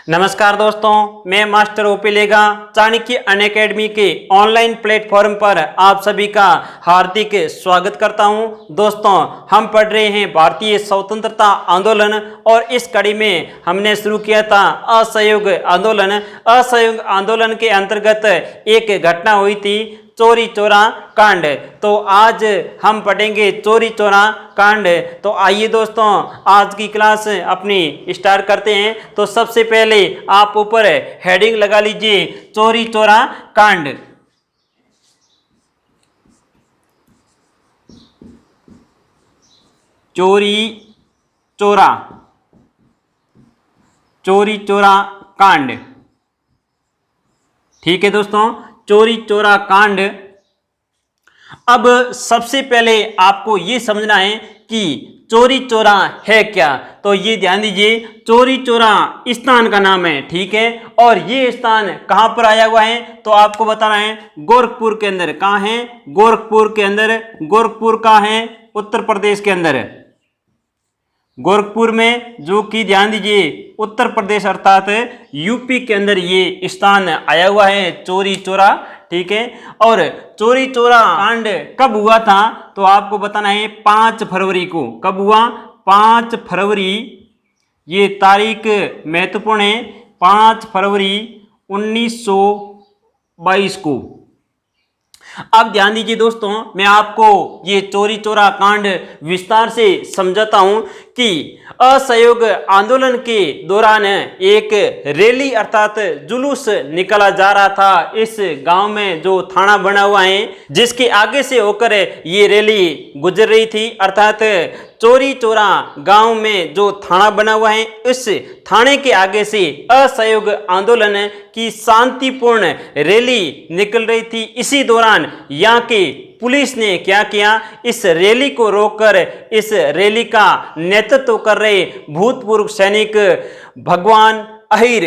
नमस्कार दोस्तों, मैं मास्टर ओपी लेगा चाणक्य अनअकैडमी के ऑनलाइन प्लेटफॉर्म पर आप सभी का हार्दिक स्वागत करता हूं। दोस्तों, हम पढ़ रहे हैं भारतीय स्वतंत्रता आंदोलन और इस कड़ी में हमने शुरू किया था असहयोग आंदोलन। असहयोग आंदोलन के अंतर्गत एक घटना हुई थी, चोरी चोरा कांड। तो आज हम पढ़ेंगे चोरी चोरा कांड। तो आइए दोस्तों, आज की क्लास अपनी स्टार्ट करते हैं। तो सबसे पहले आप ऊपर हेडिंग लगा लीजिए, चोरी चोरा कांड। चोरी चोरा, चोरी चोरा कांड। ठीक है दोस्तों, चोरी चोरा कांड। अब सबसे पहले आपको ये समझना है कि चोरी चोरा है क्या। तो ये ध्यान दीजिए, चोरी चोरा स्थान का नाम है, ठीक है। और ये स्थान कहाँ पर आया हुआ है तो आपको बताना है, गोरखपुर के अंदर। कहाँ है? गोरखपुर के अंदर। गोरखपुर कहाँ है? उत्तर प्रदेश के अंदर। गोरखपुर में, जो कि ध्यान दीजिए उत्तर प्रदेश अर्थात यूपी के अंदर ये स्थान आया हुआ है, चोरी चोरा। ठीक है। और चोरी चोरा कांड कब हुआ था तो आपको बताना है 5 फरवरी को। कब हुआ? 5 फरवरी। ये तारीख महत्वपूर्ण है, 5 फरवरी 1922 को। अब ध्यान दीजिए दोस्तों, मैं आपको ये चोरी चोरा कांड विस्तार से समझाता हूं कि असहयोग आंदोलन के दौरान एक रैली अर्थात जुलूस निकाला जा रहा था इस गांव में, जो थाना बना हुआ है, जिसके आगे से होकर ये रैली गुजर रही थी। अर्थात चोरी चोरा गांव में जो थाना बना हुआ है, उस थाने के आगे से असहयोग आंदोलन की शांतिपूर्ण रैली निकल रही थी। इसी दौरान यहाँ के पुलिस ने क्या किया, इस रैली को रोककर इस रैली का नेतृत्व कर रहे भूतपूर्व सैनिक भगवान अहिर,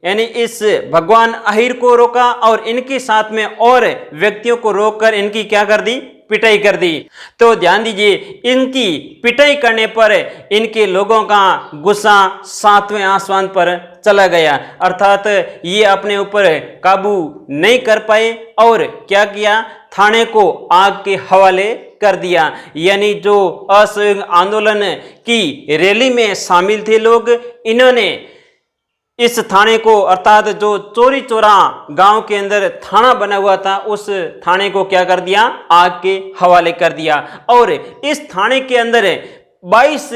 यानी इस भगवान अहिर को रोका और इनके साथ में और व्यक्तियों को रोककर इनकी क्या कर दी? पिटाई कर दी। तो ध्यान दीजिए, इनकी पिटाई करने पर इनके लोगों का गुस्सा 7वें आसमान पर चला गया। अर्थात ये अपने ऊपर काबू नहीं कर पाए और क्या किया, थाने को आग के हवाले कर दिया। यानी जो असहयोग आंदोलन की रैली में शामिल थे लोग, इन्होंने इस थाने को अर्थात जो चोरी चोरा गांव के अंदर थाना बना हुआ था, उस थाने को क्या कर दिया? आग के हवाले कर दिया। और इस थाने के अंदर 22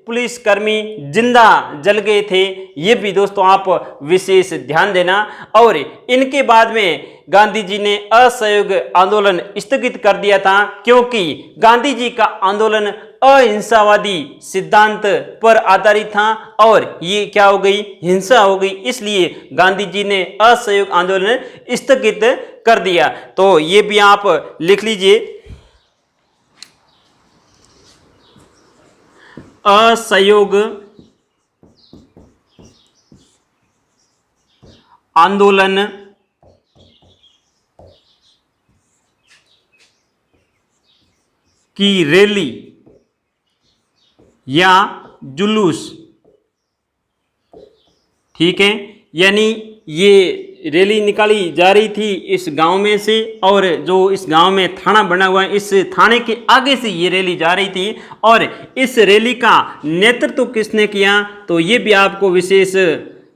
पुलिसकर्मी जिंदा जल गए थे। ये भी दोस्तों आप विशेष ध्यान देना। और इनके बाद में गांधी जी ने असहयोग आंदोलन स्थगित कर दिया था, क्योंकि गांधी जी का आंदोलन अहिंसावादी सिद्धांत पर आधारित था और ये क्या हो गई? हिंसा हो गई। इसलिए गांधी जी ने असहयोग आंदोलन स्थगित कर दिया। तो ये भी आप लिख लीजिए, असहयोग आंदोलन की रैली या जुलूस, ठीक है, यानी ये रैली निकाली जा रही थी इस गांव में से, और जो इस गांव में थाना बना हुआ है, इस थाने के आगे से ये रैली जा रही थी। और इस रैली का नेतृत्व किसने किया तो ये भी आपको विशेष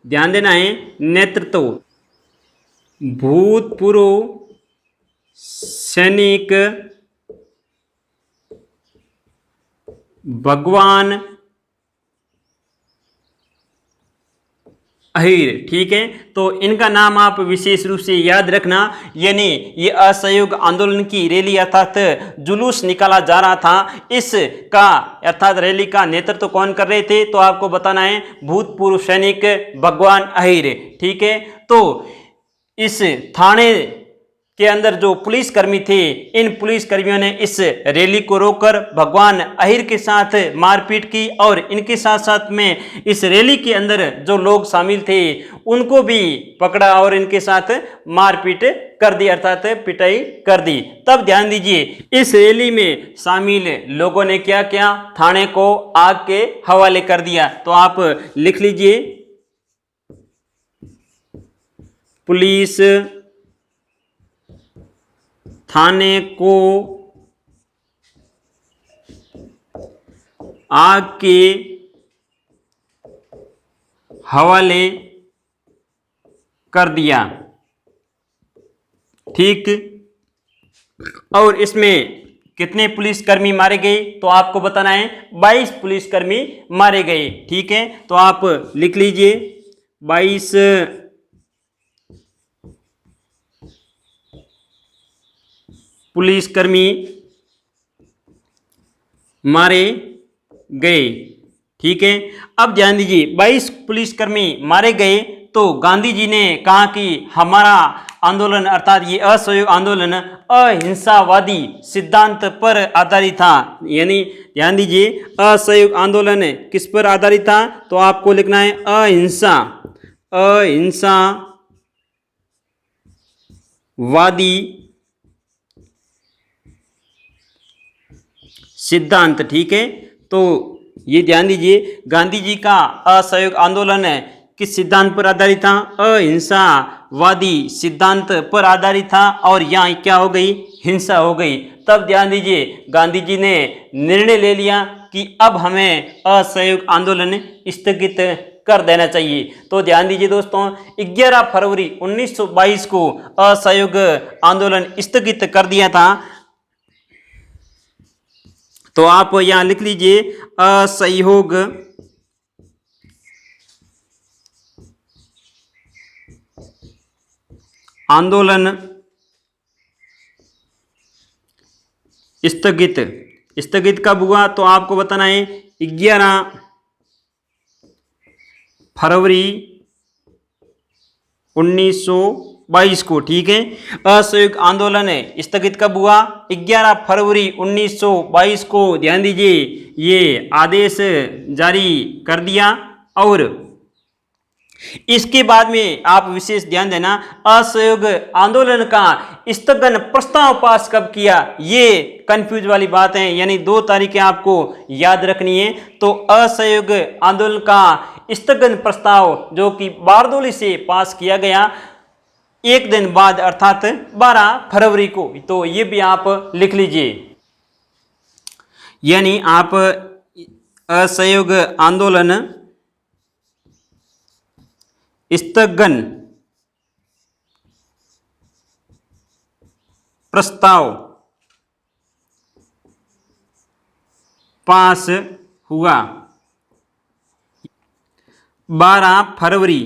ध्यान देना है। नेतृत्व भूतपूर्व सैनिक भगवान अहिर। ठीक है, तो इनका नाम आप विशेष रूप से याद रखना। यानी ये असहयोग आंदोलन की रैली अर्थात जुलूस निकाला जा रहा था, इसका अर्थात रैली का नेतृत्व कौन कर रहे थे तो आपको बताना है, भूतपूर्व सैनिक भगवान अहिर। ठीक है, तो इस थाने के अंदर जो पुलिसकर्मी थे, इन पुलिसकर्मियों ने इस रैली को रोककर भगवान अहिर के साथ मारपीट की और इनके साथ साथ में इस रैली के अंदर जो लोग शामिल थे उनको भी पकड़ा और इनके साथ मारपीट कर दी अर्थात पिटाई कर दी। तब ध्यान दीजिए, इस रैली में शामिल लोगों ने क्या किया? थाने को आग के हवाले कर दिया। तो आप लिख लीजिए, पुलिस थाने को आग के हवाले कर दिया। ठीक, और इसमें कितने पुलिसकर्मी मारे गए तो आपको बताना है 22 पुलिसकर्मी मारे गए। ठीक है, तो आप लिख लीजिए 22 पुलिसकर्मी मारे गए। ठीक है, अब ध्यान दीजिए 22 पुलिसकर्मी मारे गए तो गांधी जी ने कहा कि हमारा आंदोलन अर्थात ये असहयोग आंदोलन अहिंसावादी सिद्धांत पर आधारित था। यानी ध्यान दीजिए असहयोग आंदोलन किस पर आधारित था तो आपको लिखना है अहिंसावादी सिद्धांत। ठीक है, तो ये ध्यान दीजिए गांधी जी का असहयोग आंदोलन किस सिद्धांत पर आधारित था, अहिंसावादी सिद्धांत पर आधारित था, और यहाँ क्या हो गई, हिंसा हो गई। तब ध्यान दीजिए गांधी जी ने निर्णय ले लिया कि अब हमें असहयोग आंदोलन स्थगित कर देना चाहिए। तो ध्यान दीजिए दोस्तों 11 फरवरी 1922 को असहयोग आंदोलन स्थगित कर दिया था। तो आप यहां लिख लीजिए असहयोग आंदोलन स्थगित कब हुआ तो आपको बताना है 11 फरवरी 1922 को। ठीक है, असहयोग आंदोलन स्थगित कब हुआ 11 फरवरी 1922 को। ध्यान दीजिए ये आदेश जारी कर दिया, और इसके बाद में आप विशेष ध्यान देना असहयोग आंदोलन का स्थगन प्रस्ताव पास कब किया, ये कंफ्यूज वाली बात है, यानी 2 तारीखें आपको याद रखनी है। तो असहयोग आंदोलन का स्थगन प्रस्ताव जो कि बारदोली से पास किया गया एक दिन बाद अर्थात 12 फरवरी को, तो ये भी आप लिख लीजिए। यानी आप असहयोग आंदोलन स्थगन प्रस्ताव पास हुआ 12 फरवरी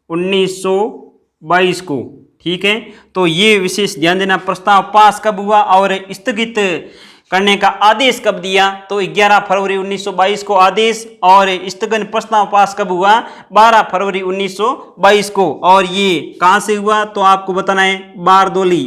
1922 को। ठीक है, तो ये विशेष ध्यान देना प्रस्ताव पास कब हुआ और स्थगित करने का आदेश कब दिया तो 11 फरवरी 1922 को आदेश, और स्थगन प्रस्ताव पास कब हुआ 12 फरवरी 1922 को। और ये कहां से हुआ तो आपको बताना है बारदोली।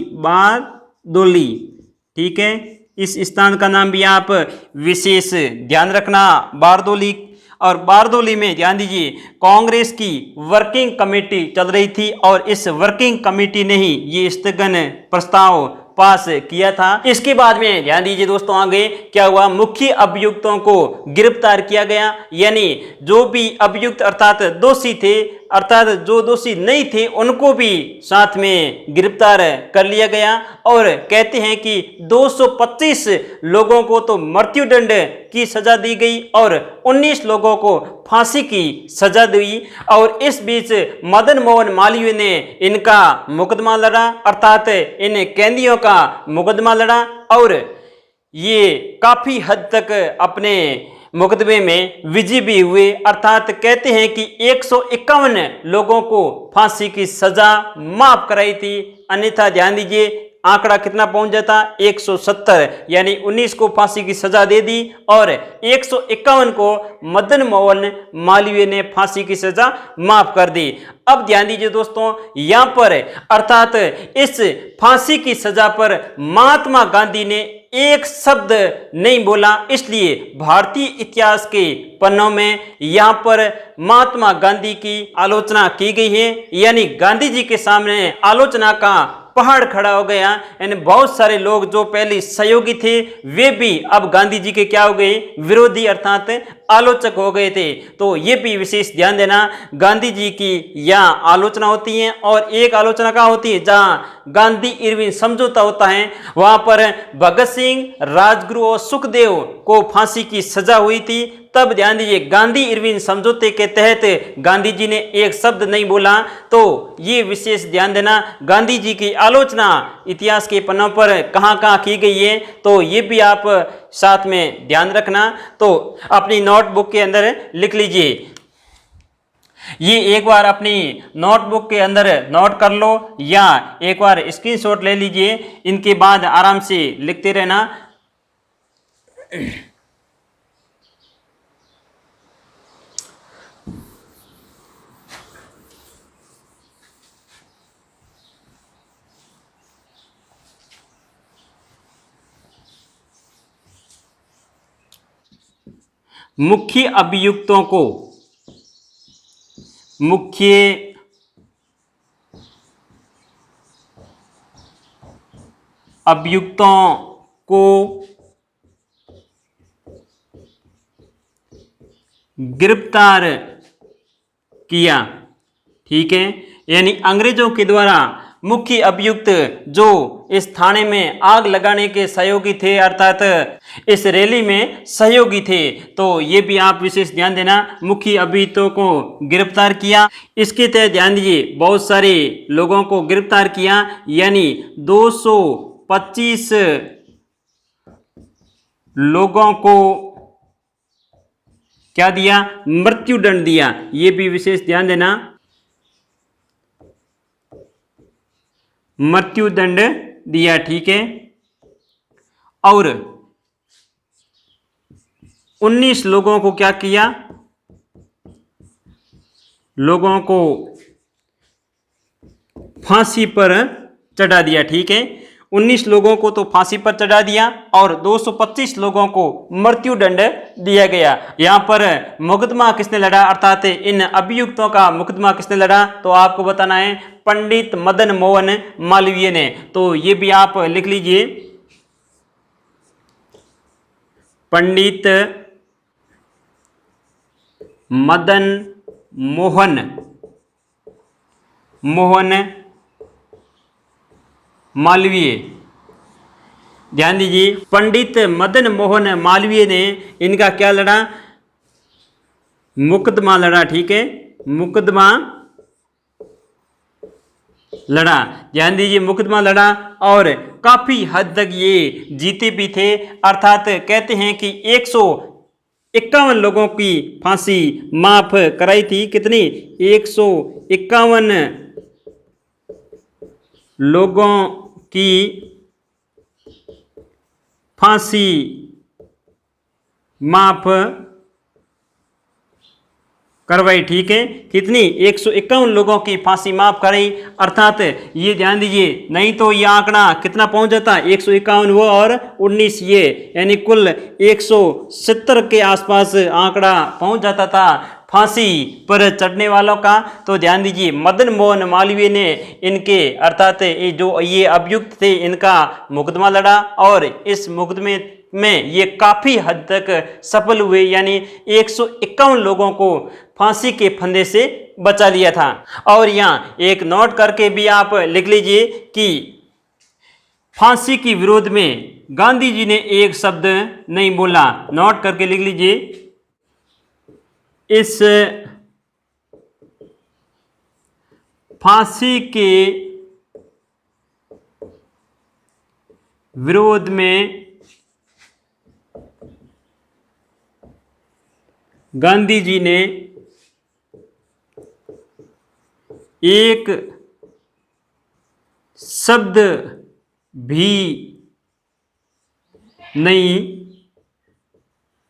ठीक है, इस स्थान का नाम भी आप विशेष ध्यान रखना बारदोली। और बारदोली में ध्यान दीजिए कांग्रेस की वर्किंग कमेटी चल रही थी, और इस वर्किंग कमेटी ने ही ये स्थगन प्रस्ताव पास किया था। इसके बाद में ध्यान दीजिए दोस्तों आगे क्या हुआ, मुख्य अभियुक्तों को गिरफ्तार किया गया। यानी जो भी अभियुक्त अर्थात दोषी थे, अर्थात जो दोषी नहीं थे उनको भी साथ में गिरफ्तार कर लिया गया। और कहते हैं कि 225 लोगों को तो मृत्युदंड की सजा दी गई और 19 लोगों को फांसी की सजा दी। और इस बीच मदन मोहन मालवीय ने इनका मुकदमा लड़ा, अर्थात इन कैदियों का मुकदमा लड़ा, और ये काफी हद तक अपने मुकदमे में विजयी भी हुए। अर्थात कहते हैं कि 151 लोगों को फांसी की सजा माफ कराई थी, अन्यथा ध्यान दीजिए आंकड़ा कितना पहुंच जाता 170, यानी 19 को फांसी की सजा दे दी और 151 को मदन मोहन मालवीय ने फांसी की सजा माफ कर दी। अब ध्यान दीजिए दोस्तों यहां पर अर्थात इस फांसी की सजा पर महात्मा गांधी ने एक शब्द नहीं बोला, इसलिए भारतीय इतिहास के पन्नों में यहां पर महात्मा गांधी की आलोचना की गई है। यानी गांधी जी के सामने आलोचना का पहाड़ खड़ा हो गया। यानी बहुत सारे लोग जो पहले सहयोगी थे वे भी अब गांधी जी के क्या हो गए, विरोधी अर्थात आलोचक हो गए थे। तो ये भी विशेष ध्यान देना, गांधी जी की यहाँ आलोचना होती है और एक आलोचना कहाँ होती है, जहाँ गांधी इरविन समझौता होता है, वहां पर भगत सिंह, राजगुरु और सुखदेव को फांसी की सजा हुई थी। तब ध्यान दीजिए, गांधी इरविन समझौते के तहत गांधी जी ने एक शब्द नहीं बोला। तो ये विशेष ध्यान देना, गांधी जी की आलोचना इतिहास के पन्नों पर कहां कहां की गई है, तो ये भी आप साथ में ध्यान रखना। तो अपनी नोटबुक के अंदर लिख लीजिए, ये एक बार अपनी नोटबुक के अंदर नोट कर लो या एक बार स्क्रीनशॉट ले लीजिए, इनके बाद आराम से लिखते रहना। मुख्य अभियुक्तों को, मुख्य अभियुक्तों को गिरफ्तार किया। ठीक है, यानी अंग्रेजों के द्वारा मुख्य अभियुक्त जो इस थाने में आग लगाने के सहयोगी थे, अर्थात इस रैली में सहयोगी थे, तो ये भी आप विशेष ध्यान देना, मुख्य अभियुक्तों को गिरफ्तार किया। इसके तहत ध्यान दीजिए, बहुत सारे लोगों को गिरफ्तार किया, यानी 225 लोगों को क्या दिया, मृत्युदंड दिया। ये भी विशेष ध्यान देना, मृत्युदंड दिया। ठीक है, और 19 लोगों को क्या किया, लोगों को फांसी पर चढ़ा दिया। ठीक है, 19 लोगों को तो फांसी पर चढ़ा दिया और 225 लोगों को मृत्युदंड दिया गया। यहां पर मुकदमा किसने लड़ा, अर्थात इन अभियुक्तों का मुकदमा किसने लड़ा, तो आपको बताना है पंडित मदन मोहन मालवीय ने। तो ये भी आप लिख लीजिए, पंडित मदन मोहन मालवीय। ध्यान दीजिए, पंडित मदन मोहन मालवीय ने इनका क्या लड़ा, मुकदमा लड़ा। ठीक है, मुकदमा लड़ा। ध्यान दीजिए, मुकदमा लड़ा और काफी हद तक ये जीते भी थे, अर्थात कहते हैं कि 151 लोगों की फांसी माफ कराई थी। कितनी, 151 लोगों की फांसी माफ करवाई। ठीक है, कितनी, 151 लोगों की फांसी माफ कराई। अर्थात ये ध्यान दीजिए, नहीं तो ये आंकड़ा कितना पहुंच जाता, 151 वो और 19 ये, यानी कुल 170 के आसपास आंकड़ा पहुंच जाता था फांसी पर चढ़ने वालों का। तो ध्यान दीजिए, मदन मोहन मालवीय ने इनके, अर्थात जो ये अभियुक्त थे, इनका मुकदमा लड़ा और इस मुकदमे में ये काफी हद तक सफल हुए, यानी 151 लोगों को फांसी के फंदे से बचा लिया था। और यहाँ एक नोट करके भी आप लिख लीजिए कि फांसी के विरोध में गांधी जी ने एक शब्द नहीं बोला। नोट करके लिख लीजिए, इस फांसी के विरोध में गांधी जी ने एक शब्द भी नहीं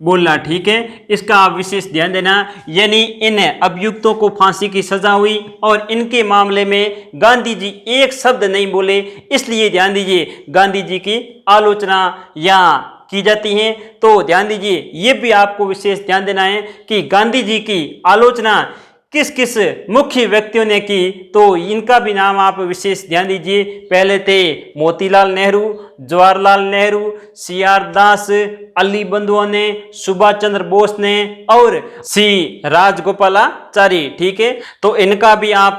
बोलना। ठीक है, इसका आप विशेष ध्यान देना, यानी इन अभियुक्तों को फांसी की सजा हुई और इनके मामले में गांधी जी एक शब्द नहीं बोले, इसलिए ध्यान दीजिए गांधी जी की आलोचना यहाँ की जाती है। तो ध्यान दीजिए, ये भी आपको विशेष ध्यान देना है कि गांधी जी की आलोचना किस किस मुख्य व्यक्तियों ने की, तो इनका भी नाम आप विशेष ध्यान दीजिए। पहले थे मोतीलाल नेहरू, जवाहरलाल नेहरू, CR दास, अली बंधुआ ने, सुभाष चंद्र बोस ने और सी राजगोपालाचारी। ठीक है, तो इनका भी आप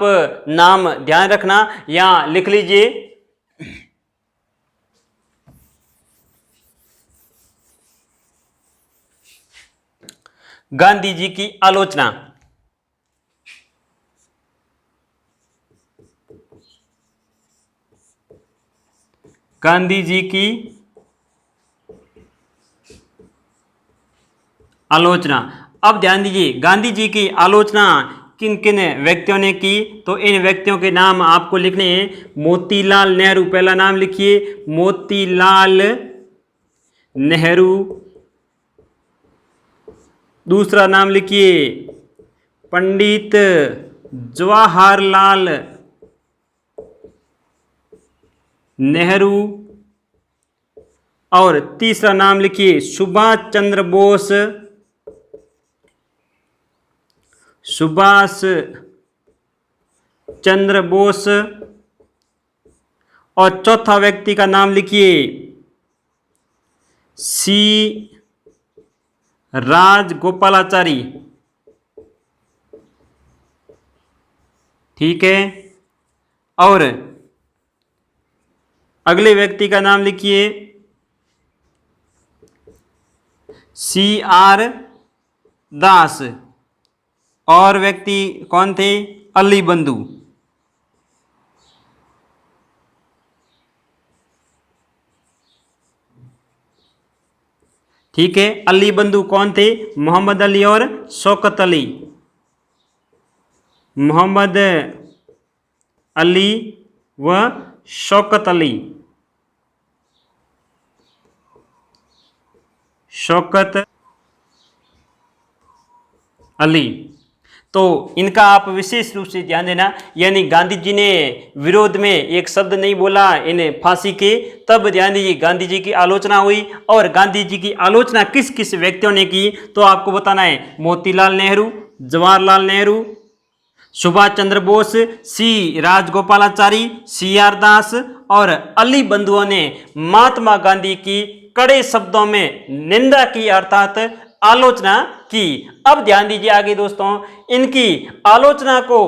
नाम ध्यान रखना, यहां लिख लीजिए। गांधी जी की आलोचना। गांधी जी की आलोचना। अब ध्यान दीजिए, गांधी जी की आलोचना किन किन व्यक्तियों ने की, तो इन व्यक्तियों के नाम आपको लिखने हैं। मोतीलाल नेहरू, पहला नाम लिखिए मोतीलाल नेहरू। दूसरा नाम लिखिए पंडित जवाहरलाल नेहरू। और तीसरा नाम लिखिए सुभाष चंद्र बोस। सुभाष चंद्र बोस। और चौथा व्यक्ति का नाम लिखिए सी राजगोपालाचारी। ठीक है, और अगले व्यक्ति का नाम लिखिए CR दास। और व्यक्ति कौन थे? अली बंधु। ठीक है, अली बंधु कौन थे? मोहम्मद अली और शौकत अली। मोहम्मद अली व शौकत अली। शौकत अली। तो इनका आप विशेष रूप से ध्यान देना। यानी गांधी जी ने विरोध में एक शब्द नहीं बोला इन्हें फांसी के, तब ध्यान दीजिए गांधी जी की आलोचना हुई। और गांधी जी की आलोचना किस किस व्यक्तियों ने की, तो आपको बताना है। मोतीलाल नेहरू, जवाहरलाल नेहरू, सुभाष चंद्र बोस, सी राजगोपालाचारी, CR दास और अली बंधुओं ने महात्मा गांधी की कड़े शब्दों में निंदा की, अर्थात आलोचना की। अब ध्यान दीजिए आगे दोस्तों, इनकी आलोचना को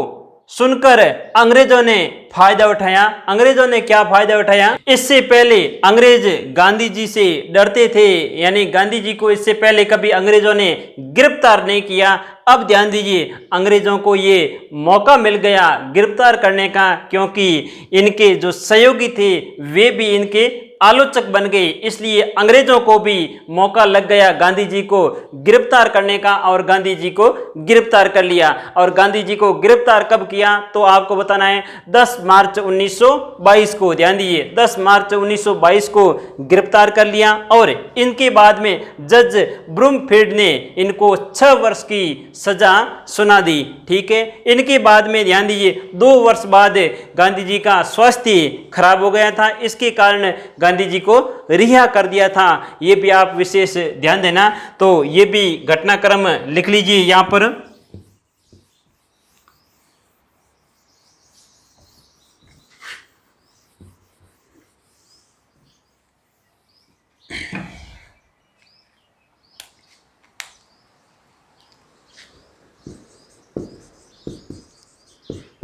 सुनकर अंग्रेजों ने फायदा उठाया। अंग्रेजों ने क्या फायदा उठाया? इससे पहले अंग्रेज गांधी जी से डरते थे, यानी गांधी जी को इससे पहले कभी अंग्रेजों ने गिरफ्तार नहीं किया। अब ध्यान दीजिए, अंग्रेजों को ये मौका मिल गया गिरफ्तार करने का, क्योंकि इनके जो सहयोगी थे वे भी इनके आलोचक बन गए, इसलिए अंग्रेजों को भी मौका लग गया गांधी जी को गिरफ्तार करने का, और गांधी जी को गिरफ्तार कर लिया। और गांधी जी को गिरफ्तार कब किया, तो आपको बताना है 10 मार्च 1922 को। ध्यान दीजिए, 10 मार्च 1922 को गिरफ्तार कर लिया। और इनके बाद में जज ब्रूमफील्ड ने इनको 6 वर्ष की सजा सुना दी। ठीक है, इनके बाद में ध्यान दीजिए 2 वर्ष बाद गांधी जी का स्वास्थ्य खराब हो गया था, इसके कारण गांधी जी को रिहा कर दिया था। ये भी आप विशेष ध्यान देना। तो ये भी घटनाक्रम लिख लीजिए यहां पर।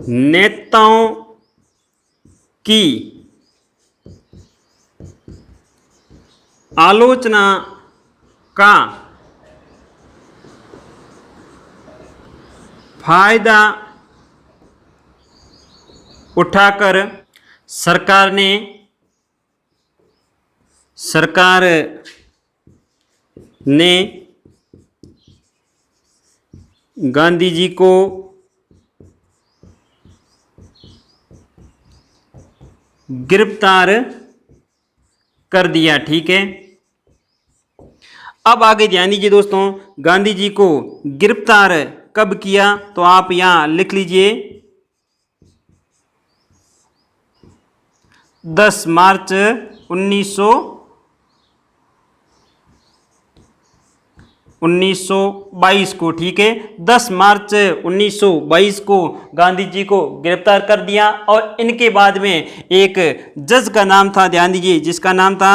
नेताओं की आलोचना का फायदा उठाकर सरकार ने गांधी जी को गिरफ्तार कर दिया। ठीक है, अब आगे ध्यान दीजिए दोस्तों, गांधी जी को गिरफ्तार कब किया, तो आप यहां लिख लीजिए 10 मार्च 1922 1922 को, ठीक है। 10 मार्च 1922 को गांधी जी को गिरफ्तार कर दिया और इनके बाद में एक जज का नाम था, ध्यान दीजिए, जिसका नाम था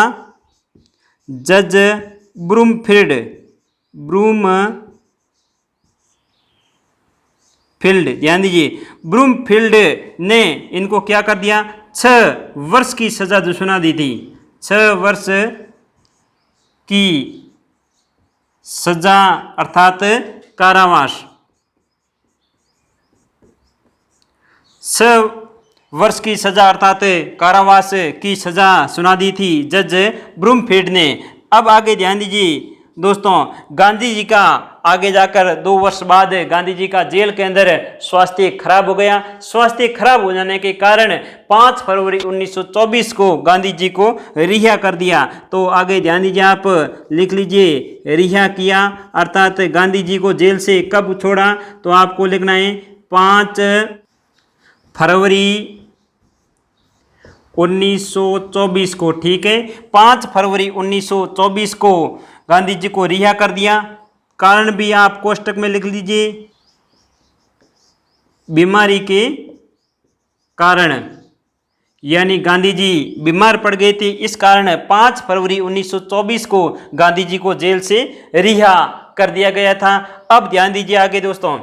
जज ब्रूमफील्ड ध्यान दीजिए, ब्रूमफील्ड ने इनको क्या कर दिया, 6 वर्ष की सजा जो सुना दी थी, 6 वर्ष की सजा अर्थात कारावास, 6 वर्ष की सजा अर्थात कारावास की सजा सुना दी थी जज ब्रूमफील्ड ने। अब आगे ध्यान दीजिए दोस्तों, गांधी जी का आगे जाकर 2 वर्ष बाद गांधी जी का जेल के अंदर स्वास्थ्य खराब हो गया। स्वास्थ्य खराब हो जाने के कारण 5 फरवरी 1924 को गांधी जी को रिहा कर दिया। तो आगे ध्यान दीजिए, आप लिख लीजिए, रिहा किया अर्थात गांधी जी को जेल से कब छोड़ा, तो आपको लिखना है 5 फरवरी 1924 को, ठीक है। 5 फरवरी 1924 को गांधी जी को रिहा कर दिया। कारण भी आप कोष्टक में लिख लीजिए, बीमारी के कारण, यानी गांधी जी बीमार पड़ गए थे, इस कारण 5 फरवरी 1924 को गांधी जी को जेल से रिहा कर दिया गया था। अब ध्यान दीजिए आगे दोस्तों,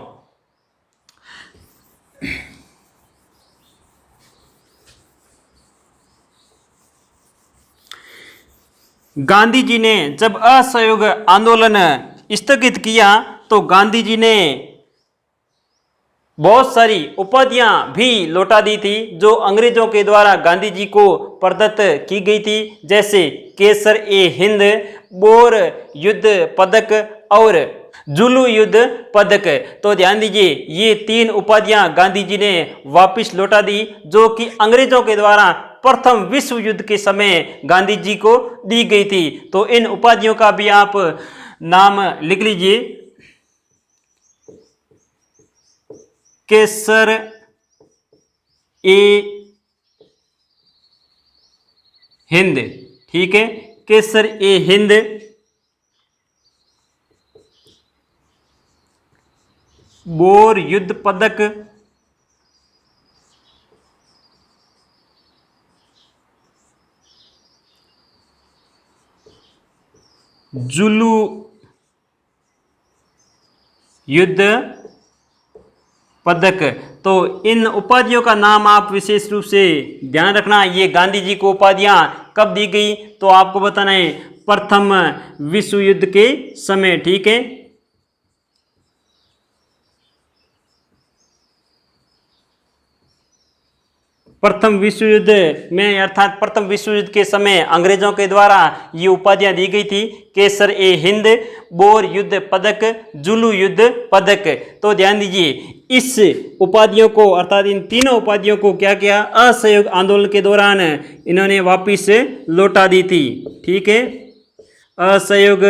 गांधी जी ने जब असहयोग आंदोलन स्थगित किया तो गांधी जी ने बहुत सारी उपाधियां भी लौटा दी थी जो अंग्रेजों के द्वारा गांधी जी को प्रदत्त की गई थी, जैसे केसर-ए-हिंद, बोर युद्ध पदक और जुलू युद्ध पदक। तो ध्यान दीजिए, ये 3 उपाधियां गांधी जी ने वापस लौटा दी जो कि अंग्रेजों के द्वारा प्रथम विश्व युद्ध के समय गांधी जी को दी गई थी। तो इन उपाधियों का भी आप नाम लिख लीजिए, केसर ए हिंद, ठीक है, केसर ए हिंद, बोर युद्ध पदक, जुलू युद्ध पदक। तो इन उपाधियों का नाम आप विशेष रूप से ध्यान रखना। ये गांधी जी को उपाधियां कब दी गई, तो आपको बताना है प्रथम विश्व युद्ध के समय, ठीक है। प्रथम विश्व युद्ध में अर्थात प्रथम विश्व युद्ध के समय अंग्रेजों के द्वारा ये उपाधियां दी गई थी, केसर-ए-हिंद, बोर युद्ध पदक, जुलू युद्ध पदक। तो ध्यान दीजिए, इस उपाधियों को अर्थात इन तीनों उपाधियों को क्या किया, असहयोग आंदोलन के दौरान इन्होंने वापिस लौटा दी थी, ठीक है। असहयोग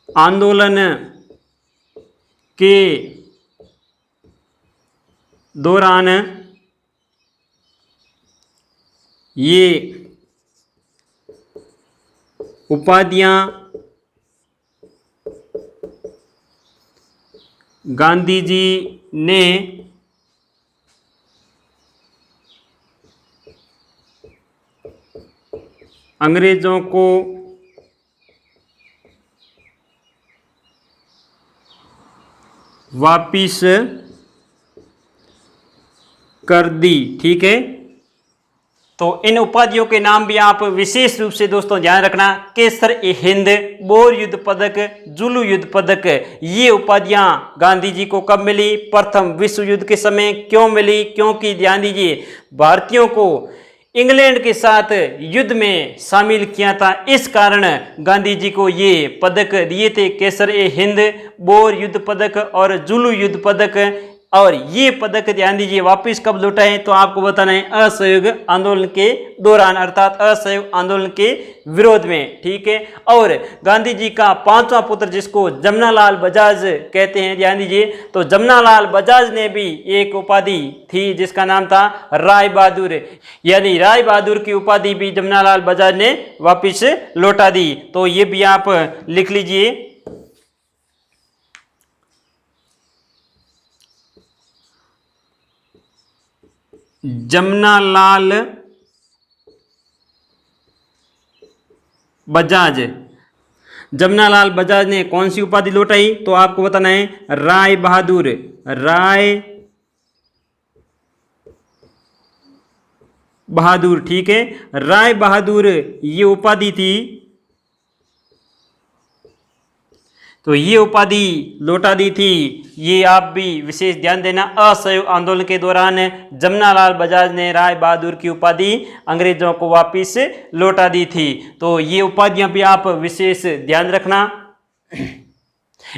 आंदोलन के दौरान ये उपाधियां गांधी जी ने अंग्रेजों को वापिस कर दी, ठीक है। तो इन उपाधियों के नाम भी आप विशेष रूप से दोस्तों ध्यान रखना, केसर-ए-हिंद, बोर युद्ध पदक, जुलू युद्ध पदक। ये उपाधियां गांधी जी को कब मिली, प्रथम विश्व युद्ध के समय। क्यों मिली, क्योंकि ध्यान दीजिए, भारतीयों को इंग्लैंड के साथ युद्ध में शामिल किया था, इस कारण गांधी जी को ये पदक दिए थे, केसर-ए-हिंद, बोर युद्ध पदक और जुलू युद्ध पदक। और ये पदक ध्यान दीजिए वापस कब लौटाए, तो आपको बताना है असहयोग आंदोलन के दौरान, अर्थात असहयोग आंदोलन के विरोध में। ठीक है, और गांधी जी का पांचवा पुत्र जिसको जमनालाल बजाज कहते हैं, ध्यान दीजिए, तो जमनालाल बजाज ने भी एक उपाधि थी जिसका नाम था राय बहादुर, यानी राय बहादुर की उपाधि भी जमनालाल बजाज ने वापस लौटा दी। तो ये भी आप लिख लीजिए। जमनालाल बजाज, जमनालाल बजाज ने कौन सी उपाधि लौटाई, तो आपको बताना है राय बहादुर, राय बहादुर। ठीक है, राय बहादुर ये उपाधि थी, तो ये उपाधि लौटा दी थी। ये आप भी विशेष ध्यान देना, असहयोग आंदोलन के दौरान जमनालाल बजाज ने राय बहादुर की उपाधि अंग्रेजों को वापस लौटा दी थी। तो ये उपाधियां भी आप विशेष ध्यान रखना।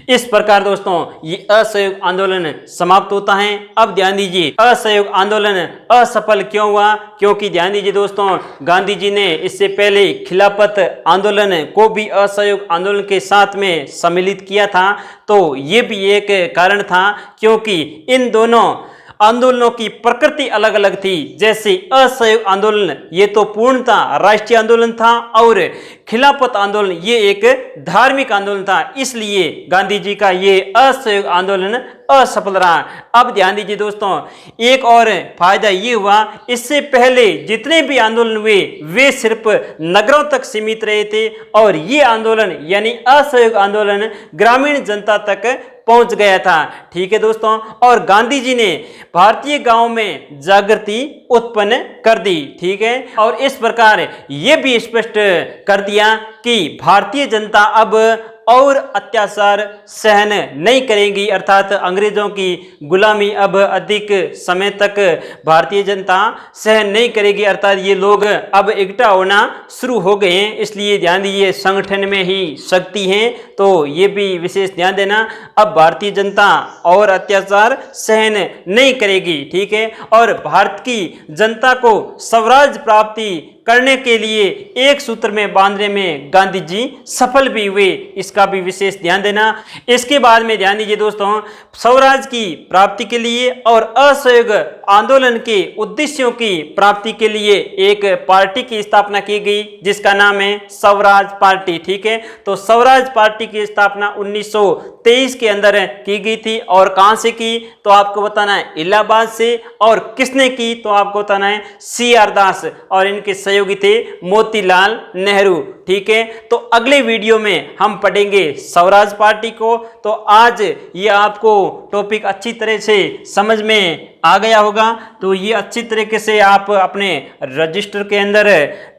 इस प्रकार दोस्तों ये असहयोग आंदोलन समाप्त होता है। अब ध्यान दीजिए असहयोग आंदोलन असफल क्यों हुआ, क्योंकि ध्यान दीजिए दोस्तों गांधी जी ने इससे पहले खिलाफत आंदोलन को भी असहयोग आंदोलन के साथ में सम्मिलित किया था। तो ये भी एक कारण था, क्योंकि इन दोनों आंदोलनों की प्रकृति अलग अलग थी। जैसे असहयोग आंदोलन ये तो पूर्णतः राष्ट्रीय आंदोलन था, और खिलाफत आंदोलन ये एक धार्मिक आंदोलन था, इसलिए गांधी जी का ये असहयोग आंदोलन असफल रहा। अब ध्यान दीजिए दोस्तों एक और फायदा ये हुआ, इससे पहले जितने भी आंदोलन हुए वे सिर्फ नगरों तक सीमित रहे थे, और ये आंदोलन यानी असहयोग आंदोलन ग्रामीण जनता तक पहुंच गया था। ठीक है दोस्तों, और गांधी जी ने भारतीय गांव में जागृति उत्पन्न कर दी। ठीक है, और इस प्रकार ये भी स्पष्ट कर दिया कि भारतीय जनता अब और अत्याचार सहन नहीं करेगी, अर्थात अंग्रेजों की गुलामी अब अधिक समय तक भारतीय जनता सहन नहीं करेगी, अर्थात ये लोग अब इकट्ठा होना शुरू हो गए हैं। इसलिए ध्यान दीजिए संगठन में ही शक्ति है, तो ये भी विशेष ध्यान देना। अब भारतीय जनता और अत्याचार सहन नहीं करेगी। ठीक है, और भारत की जनता को स्वराज प्राप्ति करने के लिए एक सूत्र में बांधने में गांधी जी सफल भी हुए, इसका भी विशेष ध्यान देना। इसके बाद में ध्यान दीजिए दोस्तों स्वराज की प्राप्ति के लिए और असहयोग आंदोलन के उद्देश्यों की प्राप्ति के लिए एक पार्टी की स्थापना की गई जिसका नाम है स्वराज पार्टी। ठीक है, तो स्वराज पार्टी की स्थापना 1923 के अंदर की गई थी, और कहां से की तो आपको बताना है इलाहाबाद से, और किसने की तो आपको बताना है CR दास, और इनके सहयोगी थे मोतीलाल नेहरू। ठीक है, तो अगले वीडियो में हम पढ़ेंगे स्वराज पार्टी को। तो आज ये आपको टॉपिक अच्छी तरह से समझ में आ गया होगा, तो ये अच्छी तरीके से आप अपने रजिस्टर के अंदर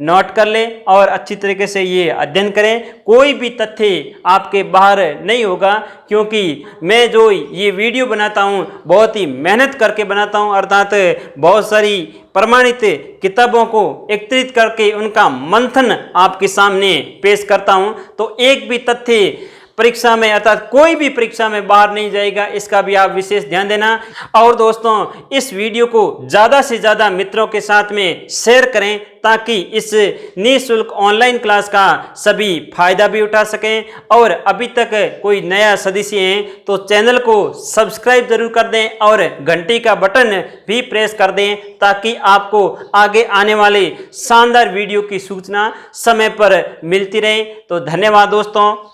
नोट कर ले और अच्छी तरीके से ये अध्ययन करें। कोई भी तथ्य आपके बाहर नहीं होगा, क्योंकि मैं जो ये वीडियो बनाता हूँ बहुत ही मेहनत करके बनाता हूँ, अर्थात बहुत सारी प्रमाणित किताबों को एकत्रित करके उनका मंथन आपके सामने पेश करता हूँ। तो एक भी तथ्य परीक्षा में अर्थात कोई भी परीक्षा में बाहर नहीं जाएगा, इसका भी आप विशेष ध्यान देना। और दोस्तों इस वीडियो को ज़्यादा से ज़्यादा मित्रों के साथ में शेयर करें, ताकि इस निःशुल्क ऑनलाइन क्लास का सभी फायदा भी उठा सकें। और अभी तक कोई नया सदस्य हैं तो चैनल को सब्सक्राइब जरूर कर दें और घंटी का बटन भी प्रेस कर दें, ताकि आपको आगे आने वाले शानदार वीडियो की सूचना समय पर मिलती रहे। तो धन्यवाद दोस्तों।